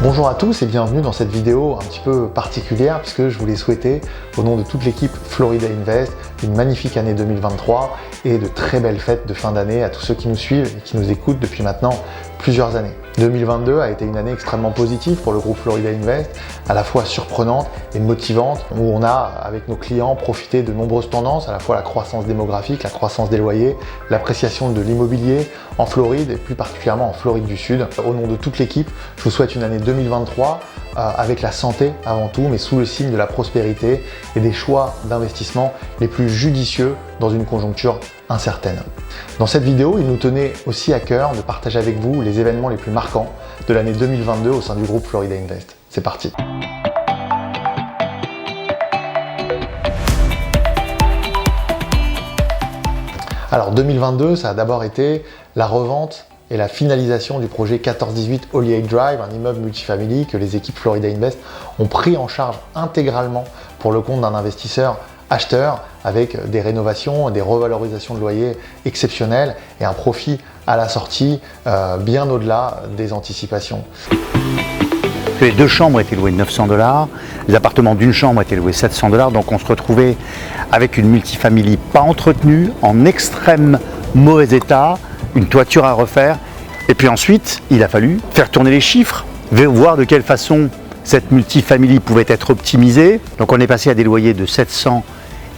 Bonjour à tous et bienvenue dans cette vidéo un petit peu particulière puisque je voulais souhaiter au nom de toute l'équipe Florida Invest une magnifique année 2023 et de très belles fêtes de fin d'année à tous ceux qui nous suivent et qui nous écoutent depuis maintenant plusieurs années. 2022 a été une année extrêmement positive pour le groupe Florida Invest, à la fois surprenante et motivante, où on a, avec nos clients, profité de nombreuses tendances, à la fois la croissance démographique, la croissance des loyers, l'appréciation de l'immobilier en Floride et plus particulièrement en Floride du Sud. Au nom de toute l'équipe, je vous souhaite une année 2023 avec la santé avant tout, mais sous le signe de la prospérité et des choix d'investissement les plus judicieux dans une conjoncture incertaine. Dans cette vidéo, il nous tenait aussi à cœur de partager avec vous les événements les plus marquants de l'année 2022 au sein du groupe Florida Invest. C'est parti. Alors 2022, ça a d'abord été la revente et la finalisation du projet 1418 Holly Drive, un immeuble multifamily que les équipes Florida Invest ont pris en charge intégralement pour le compte d'un investisseur acheteur avec des rénovations, des revalorisations de loyers exceptionnelles et un profit à la sortie bien au-delà des anticipations. Les deux chambres étaient louées 900 $, les appartements d'une chambre étaient loués 700 $, donc on se retrouvait avec une multifamily pas entretenue, en extrême mauvais état, une toiture à refaire. Et puis ensuite, il a fallu faire tourner les chiffres, voir de quelle façon cette multifamily pouvait être optimisée. Donc on est passé à des loyers de 700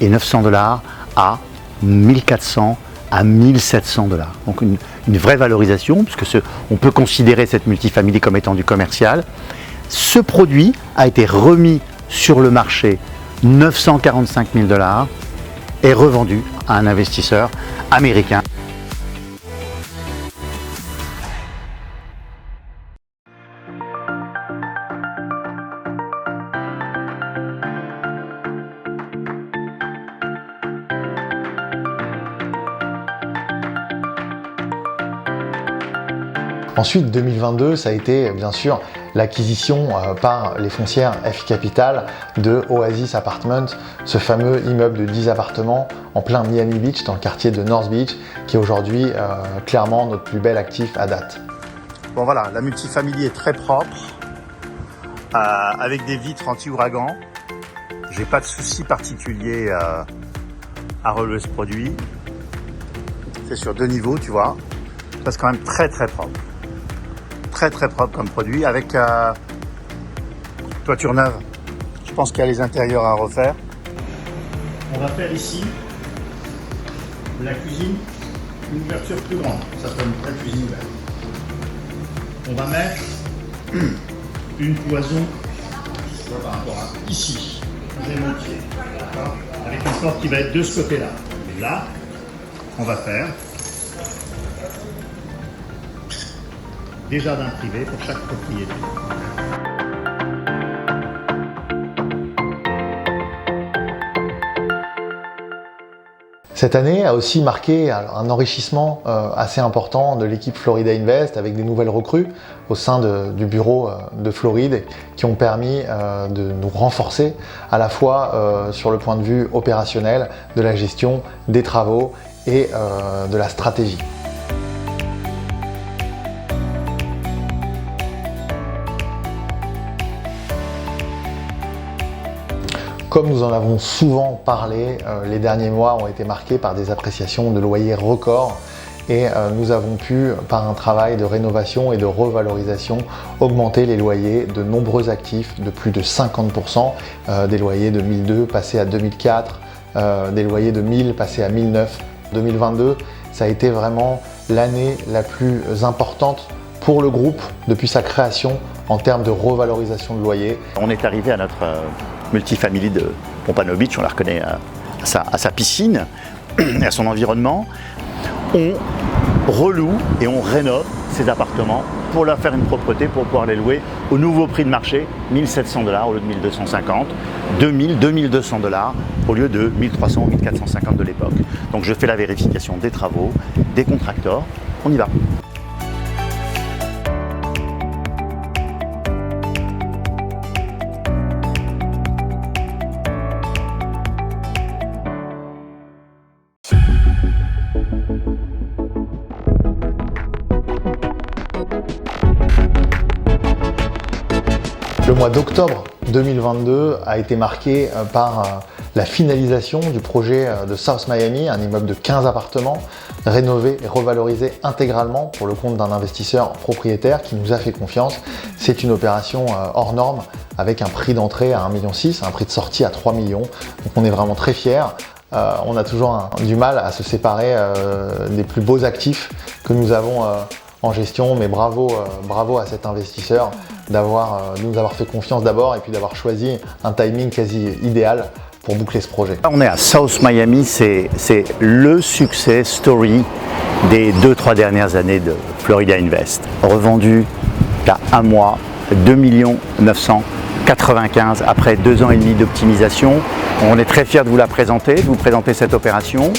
et 900 $ à 1400 à 1700 $. Donc une vraie valorisation, puisque on peut considérer cette multifamily comme étant du commercial. Ce produit a été remis sur le marché 945 000 $ et revendu à un investisseur américain. Ensuite, 2022, ça a été bien sûr l'acquisition par les foncières FI Capital de Oasis Apartments, ce fameux immeuble de 10 appartements en plein Miami Beach, dans le quartier de North Beach, qui est aujourd'hui clairement notre plus bel actif à date. Bon voilà, la multifamily est très propre, avec des vitres anti-ouragan. J'ai pas de souci particulier à relever ce produit. C'est sur 2 niveaux, tu vois. Ça, c'est quand même très très propre. Très très propre comme produit, avec toiture neuve. Je pense qu'il y a les intérieurs à refaire. On va faire ici la cuisine, une ouverture plus grande. Ça sera une vraie cuisine ouverte. On va mettre une cloison par rapport à ici, des moitiés, avec une porte qui va être de ce côté-là. Et là, on va faire des jardins privés pour chaque propriété. Cette année a aussi marqué un enrichissement assez important de l'équipe Florida Invest avec des nouvelles recrues au sein du bureau de Floride qui ont permis de nous renforcer à la fois sur le point de vue opérationnel, de la gestion des travaux et de la stratégie. Comme nous en avons souvent parlé, les derniers mois ont été marqués par des appréciations de loyers records et nous avons pu, par un travail de rénovation et de revalorisation, augmenter les loyers de nombreux actifs de plus de 50%, des loyers de 1002 passés à 2004, des loyers de 1000 passés à 1009. 2022, ça a été vraiment l'année la plus importante pour le groupe depuis sa création en termes de revalorisation de loyers. On est arrivé à notre multifamily de Pompano Beach, on la reconnaît à sa piscine et à son environnement. On reloue et on rénove ces appartements pour leur faire une propreté, pour pouvoir les louer au nouveau prix de marché, 1700 $ au lieu de 1250, 2200 $ au lieu de 1300 ou 1450 de l'époque. Donc je fais la vérification des travaux, des contracteurs, on y va. mois d'octobre 2022 a été marqué par la finalisation du projet de South Miami, un immeuble de 15 appartements, rénové et revalorisé intégralement pour le compte d'un investisseur propriétaire qui nous a fait confiance. C'est une opération hors norme avec un prix d'entrée à 1,6 million, un prix de sortie à 3 millions. Donc on est vraiment très fiers. On a toujours du mal à se séparer des plus beaux actifs que nous avons en gestion, mais bravo à cet investisseur de nous avoir fait confiance d'abord et puis d'avoir choisi un timing quasi idéal pour boucler ce projet. On est à South Miami, c'est le success story des 2-3 dernières années de Florida Invest. Revendu il y a un mois, 2 995 après 2 ans et demi d'optimisation. On est très fiers de vous la présenter, de vous présenter cette opération.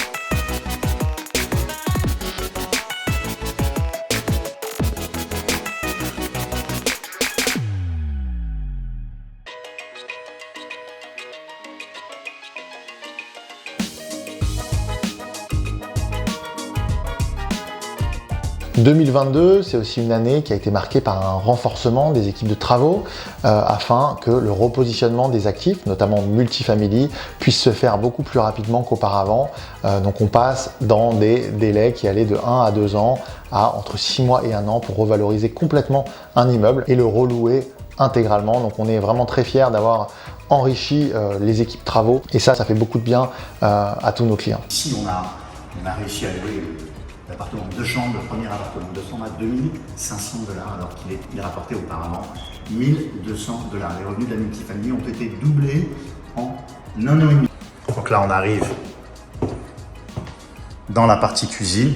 « 2022, c'est aussi une année qui a été marquée par un renforcement des équipes de travaux afin que le repositionnement des actifs, notamment multifamily, puisse se faire beaucoup plus rapidement qu'auparavant. Donc on passe dans des délais qui allaient de 1 à 2 ans à entre 6 mois et 1 an pour revaloriser complètement un immeuble et le relouer intégralement. Donc on est vraiment très fiers d'avoir enrichi les équipes travaux et ça fait beaucoup de bien à tous nos clients. Ici on a réussi à louer l'appartement de 2 chambres, le premier appartement de 2 chambres à 2 500 $ alors qu'il rapportait auparavant 1 200 $. Les revenus de la multifamille ont été doublés en 1 an et demi. Donc là on arrive dans la partie cuisine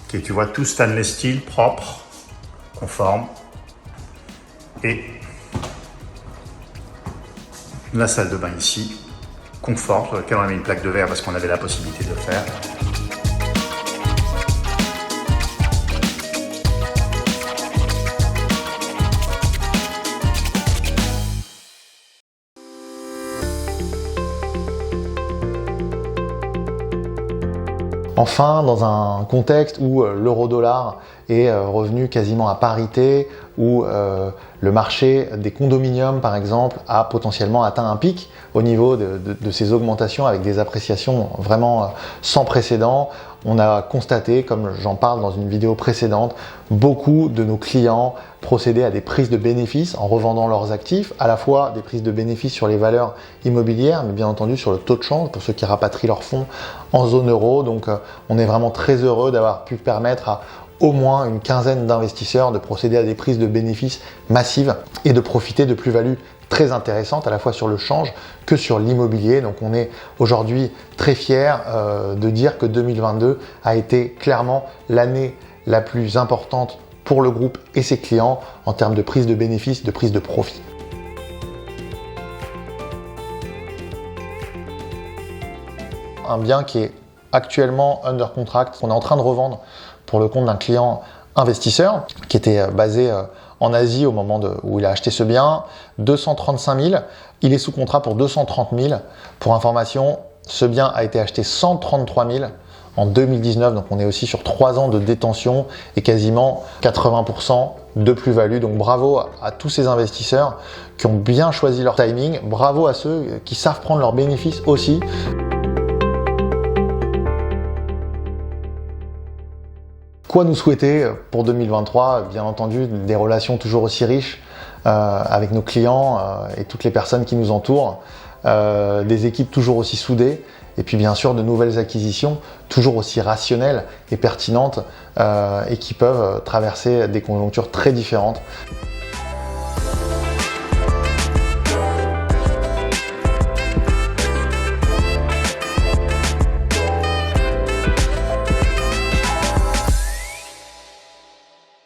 qui est, tu vois, tout stainless steel, propre, conforme, et la salle de bain ici, confort, sur laquelle on a mis une plaque de verre parce qu'on avait la possibilité de le faire. Enfin, dans un contexte où l'euro-dollar est revenu quasiment à parité, où le marché des condominiums, par exemple, a potentiellement atteint un pic au niveau de ces augmentations avec des appréciations vraiment sans précédent. On a constaté, comme j'en parle dans une vidéo précédente, beaucoup de nos clients procéder à des prises de bénéfices en revendant leurs actifs, à la fois des prises de bénéfices sur les valeurs immobilières, mais bien entendu sur le taux de change pour ceux qui rapatrient leurs fonds en zone euro. Donc on est vraiment très heureux d'avoir pu permettre à au moins une quinzaine d'investisseurs de procéder à des prises de bénéfices massives et de profiter de plus-values très intéressantes à la fois sur le change que sur l'immobilier. Donc on est aujourd'hui très fiers de dire que 2022 a été clairement l'année la plus importante pour le groupe et ses clients en termes de prise de bénéfices, de prise de profit. Un bien qui est actuellement under contract, qu'on est en train de revendre pour le compte d'un client investisseur qui était basé en Asie au moment où il a acheté ce bien, 235 000. Il est sous contrat pour 230 000. Pour information, ce bien a été acheté 133 000 en 2019. Donc on est aussi sur 3 ans de détention et quasiment 80% de plus-value. Donc bravo à tous ces investisseurs qui ont bien choisi leur timing. Bravo à ceux qui savent prendre leurs bénéfices aussi. Quoi nous souhaiter pour 2023? Bien entendu, des relations toujours aussi riches avec nos clients et toutes les personnes qui nous entourent, des équipes toujours aussi soudées, et puis bien sûr de nouvelles acquisitions toujours aussi rationnelles et pertinentes et qui peuvent traverser des conjonctures très différentes.